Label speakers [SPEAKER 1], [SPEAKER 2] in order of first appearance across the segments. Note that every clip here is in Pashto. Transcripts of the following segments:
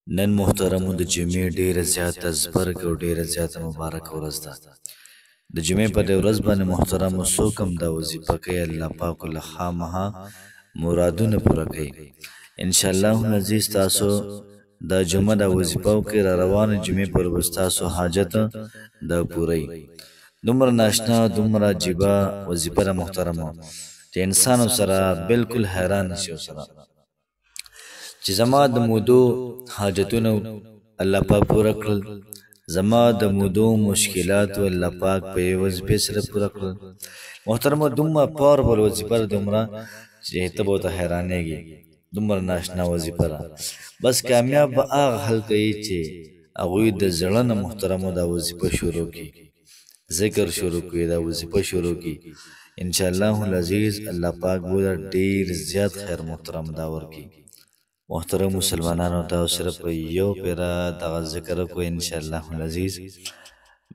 [SPEAKER 1] نن محترمو د جمعې ډیره زیاته زبرګ او ډیره زیاته مبارکه ورځ ده. د جمعې په دې ورځ باندې محترمو څوک هم دا وظیفه کوي، الله پاک له خامخا مرادونه پوره کوي. انشاءالله العزیز تاسو دا جمعه دا وظیفه وکړئ، را روانه جمعې پر ورځ ستاسو حاجت دا پوره وي. دومره ناشنا دومره عجیبه وظیفه ده محترمو چې انسان سره بالکل حیران نشي ورسره، چې زما د مودو حاجتونه الله پاک پوره کړل، زما د مودو مشکلات الله پاک په یوه وظیفې سره پوره کړل. محترمو دومره پاورفل وظیفه ده، دومره چې ته به ورته حیرانېږي، دومره ناشنا وظیفه ده. بس کامیاب به هغه خلک وي چې هغوی د زړه نه محترمو دا وظیفه شروع کړي، ذکر شروع کړي، دا وظیفه شروع کړي. انشاءالله العزیز الله پاک به ډېر زیات خیر محترم دا ورکړي. محترم مسلمانانو تاسو صرف یو پیرا دغه ذکر وکړئ، انشاءالله العزیز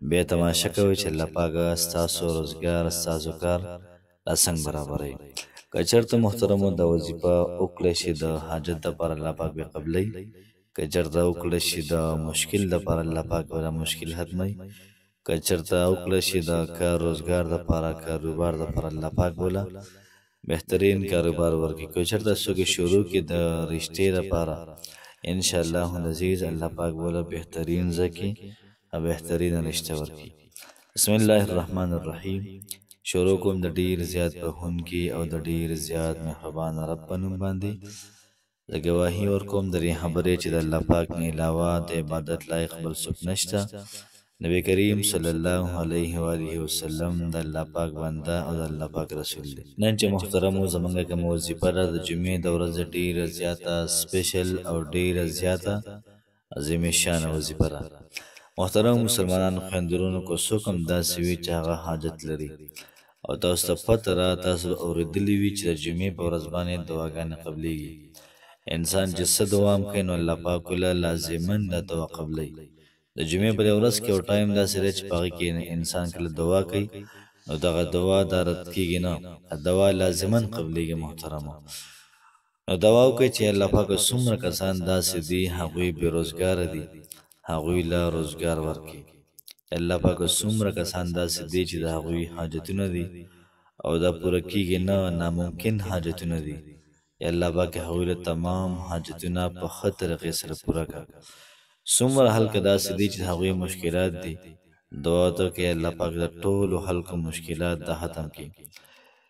[SPEAKER 1] بیا تماشه کوئ چې الله پاک ستاسو روزګار ستاسو کار دا څنګه برابروي. که چېرته محترمو دا وظیفه وکړی شي د حاجت دپاره الله پاک بیا قبلوي، که چېرته وکړی شي د مشکل دپاره الله پاک به دا مشکل ختموي، که چېرته وکړی شي د کار روزګار دپاره کاروبار دپاره الله پاک بوله بهترین کاروبار ورکړي. که چېرته څوک شروع کړي د رشتې دپاره انشاءالله العزیز الله پاک بوله بهترین ځای کې او بهترین رشته ورکړي. بسم الله الرحمن الرحیم. شروع کوم د ډېر زیات بخښونکي او د ډېر زیات مهربان رب په نوم باندې. زه ګواهي ورکوم د دې خبرې چې د الله پاک نه علاوه د عبادت لایق بل څوک نشته. نبی کریم صلی الله علیه و آله وسلم د الله پاک بنده او د الله پاک رسول دی. نن چې محترمو زمونږ کومه وظیفه ده د جمعې د ورځې ډېره زیاته سپیشل او ډېره زیاته عظیم شانه وظیفه ده. محترم مسلمانانو خویندرونو که څوک هم داسې وي چې هغه حاجت لري او تاسو ته پته ده، تاسو اورېدلي وي چې د جمعې په ورځ باندې دعاګانې قبلیږي. انسان چې څه دعا هم کوي نو الله پاک له لازما دا دعا قبلوي. د جمعې په دې ورځ کې یو ټایم داسې دی چې په هغې کې انسان کله دعا کوي نو دغه دعا دا رد کېږي نه، دعا لازما قبلیږي. محترمو نو دعا وکړئ چې الله پاکه څومره کسان داسې دي هغوی بېروزګاره دي، هغوی له روزګار ورکړي. الله پاکه څومره کسان داسې دي چې د هغوی حاجتونه دي او دا پوره کېږي نه، ناممکن حاجتونه دي. الله پاک هغوی له تمام حاجتونه په ښه طریقې سره پوره کړه. څومره خلک داسې دي چې هغوی مشکلات دي، دعا ته کوي الله پاک د ټولو خلکو مشکلات دا ختم کړي.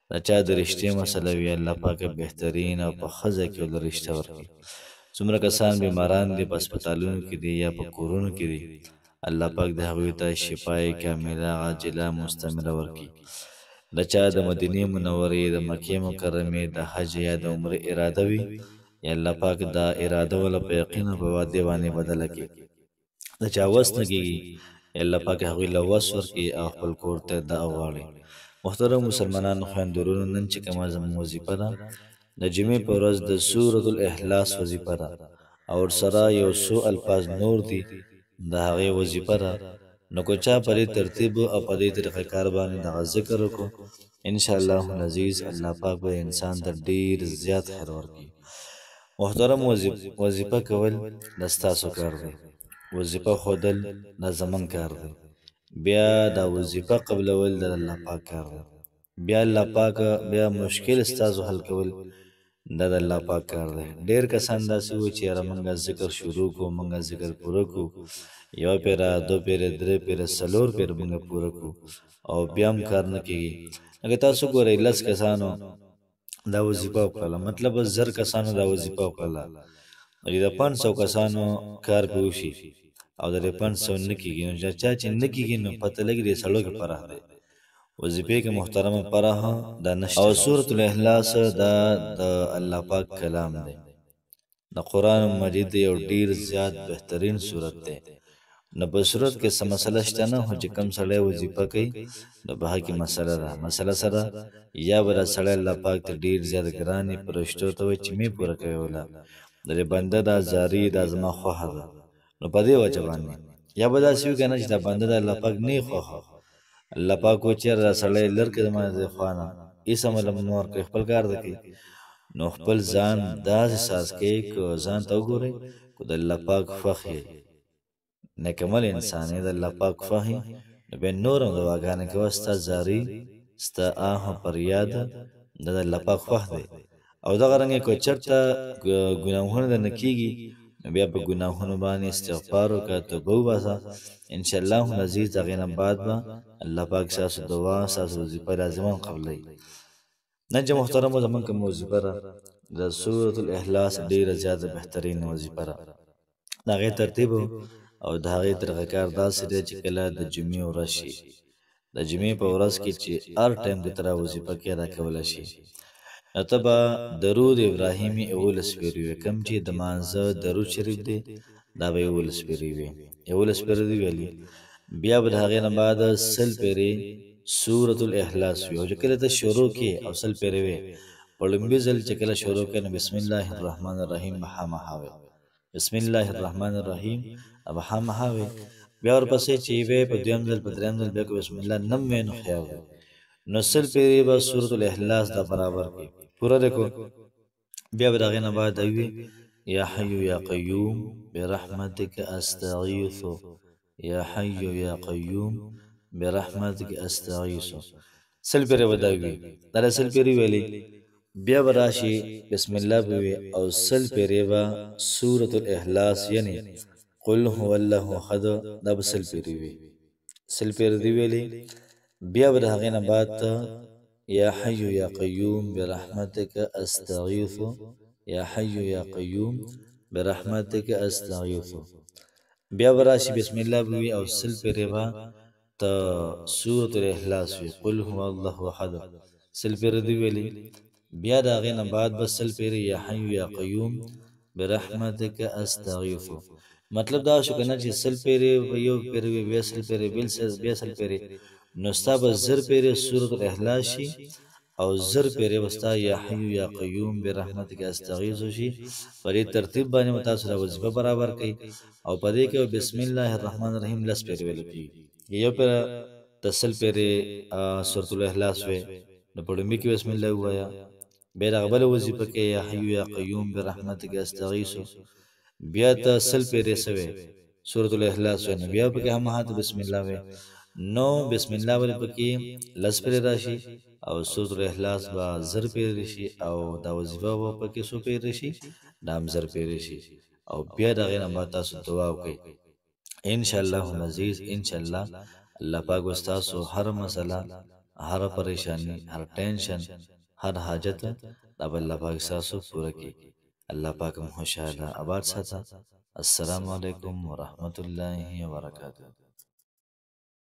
[SPEAKER 1] د چا د رشتې مسله وي الله پاک بهترین او په ښه ځای کې ورله رشته ورکړي. څومره کسان بیماران دي په هسپتالونو کې دي یا په کورونو کې دي، الله پاک د هغوی ته شفای کامله عاجله مستمره ورکړي. د چا د مدینې منورې د مکې مکرمې د حج یا د عمرې اراده وي، یا الله پاک دا اراده وله په یقین او په وعدې باندې بدله کړي. د چا وس نه کېږي یا الله پاک هغوی له وس ورکړي او خپل کور ته دعا وغواړي. محترم مسلمانانو خویندرونو نن چې کومه زموږ وظیفه ده د جمعې په ورځ د سورة الاخلاص وظیفه ده او ورسره یو څو الفاظ نور دي د هغې وظیفه ده. نو که چا په دې ترتیب او په دې طریقه کار باندې دغه ذکر وکړو انشاءالله العزیز الله پاک به انسان ته ډېر زیات خیر ورکړي. محترم وظیفه کول د ستاسو کار دی، وظیفه ښودل دا زموږ کار دی، بیا دا وظیفه قبلول د الله پاک کار دی، بیا الله پاک بیا مشکل ستاسو حل کول دا د الله پاک کار دی. ډېر کسان داسې وایي چې یاره موږ ذکر شروع کړو، موږ ذکر پوره کړو، یو پیره دو پیره درې پیره څلور پیره موږ پوره کړو او بیا هم کار نه کېږي. اگه تاسو ګورئ 10 کسانو دا وظیفه وکړله، مطلب 1000 کسانو دا وظیفه وکړله، د 500 کسانو کار پې وشي او د 500 نه کېږي، نو چا چې نه کېږي نو پته لګي دې سړو کې پرح دی. وظیفې کې محترمه پرح دا نشته. او سورة الاخلاص دا د الله پاک کلام دی، د قرآن مجید یو ډېر زیات بهترین صورت دی. نو په صورت کې څه مسله شته نه، خو چې کوم سړی وظیفه کوي نو په هغې کې مسله ده. مسله سره یا به دا سړی الله پاک ته ډېر زیات ګرانې فرشتو ته وایي چې مې پوره کوي وله د دې بنده دا زاري دا زما خوښه ده. نو په دې وجه باندې یا به داسې وي که نه چې دا بنده د الله پاک نه یې خوښه، الله پاک وایي چې یاره دا سړی لر کړه زما د خوا نه هېڅ عمله مه ورکوئ، خپل کار ده کوي. نو خپل ځان داسې ساز کوي که ځان ته وګورئ خو د الله پاک خوښ یې نیکمل انسان یې د الله پاک خوښ یې نو بیا نور هم دعاګانې کوه ستا زاري ستا آه فریاد دا د الله پاک خوښ دی او دغه رنګې که چېرته ګناهونه درنه کېږي نو بیا په ګناهونو باندې استغفار وکړه توبه وباسه انشاءالله العزیز د هغې نه بعد به الله پاک ستاسو دعا ستاسو وظیفه لازما قبلوي نن چې محترمو زمونږ کوم وظیفه ده د سورة الاخلاص ډېره زیاته بهترین وظیفه ده د هغې ترتیب او د هغې طریقهکار داسې دی چې کله د جمعې ورځ شي د جمعې په ورځ کې چې هر ټایم دې ته وظیفه کې ادا کولی شي نو ته به درود ابراهیمي 11 پیرې وې کوم چې د مانځه درود شریف دی دا به 11 پیرې وې 11 پیرې دې ویلي بیا به د هغې نه بعد 100 پیرې سورة الاخلاص وي او چې کله ته شروع کې او 100 پیرې وې په لومړي ځل چې کله شروع کړې نو بسم الله الرحمن الرحیم به خامخا وې بسم الله الرحمن الرحیم به خامخا وې بیا ورپسې چې وې په دویم ځل په درېیم ځل بیا که بسم الله نم وې نو خیا وې نو 100 پیرې به سورة الاخلاص دا برابر کړي پورا دیکھو بیا به د هغې نه بعد وي یا حی یا قیوم برحمتک استغیث یا حی یا قیوم برحمتک استغیث 100 پیرې به دا وي دا 100 پیرې ویلې بیا به راشي بسم الله به وي او 100 پیرې به سورة الاخلاص یعنی قل هو الله احد دا به 100 پیرې وي 100 پیرې دې ویلې بیا به د هغې نه بعد یا حی یا قیوم برحمتک استغیث یا حی یا قیوم برحمتک استغیث بیا به راشي بسم الله به وي او 100 پیرې به ته سورة الاخلاص وي قل هو الله احد 100 پیرې دې ویلې بیا د هغې نه بعد به 100 پیرې یا حی یا قیوم برحمتک استغیث مطلب دا شو که نه چې 100 پیرې به یو پیرې وي بیا 100 پیرې بیا 100 پیرې نو ستا به 100 پیرې سورة الاخلاص شي او 100 پیرې به ستا یا حی یا قیوم برحمتک استغیث شي په دې ترتیب باندې به تاسو دا وظیفه برابر کړئ او په دې کې بسم الله الرحمن الرحیم 10 پیرې ویل کېږي یو پیره د 100 پیرې سورة الاخلاص وی نو په لومړي کې بسم الله ووایه بیا د هغه بله وظیفه کې یا حی یا قیوم برحمتک استغیث بیا ته 100 پیرې سوی سورة الاخلاص وی نو بیا پکې هماهات بسم الله وی نو بسم الله ولې پکې 10 پیرې راشي او سورة الاخلاص به 10 پیرې شي او دا وظیفه به پکې 100 پیرې شي دا هم 10 پیرې شي او بیا د هغې نه بعد تاسو دعا وکړئ انشاءالله العزیز انشاءالله الله پاک به ستاسو هر مسله هر پریشانی هر ټینشن هر حاجت دا به الله پاک ستاسو پوره کړي الله پاک مو خوشحاله آباد ساته السلام علیکم ورحمت الله وبرکاته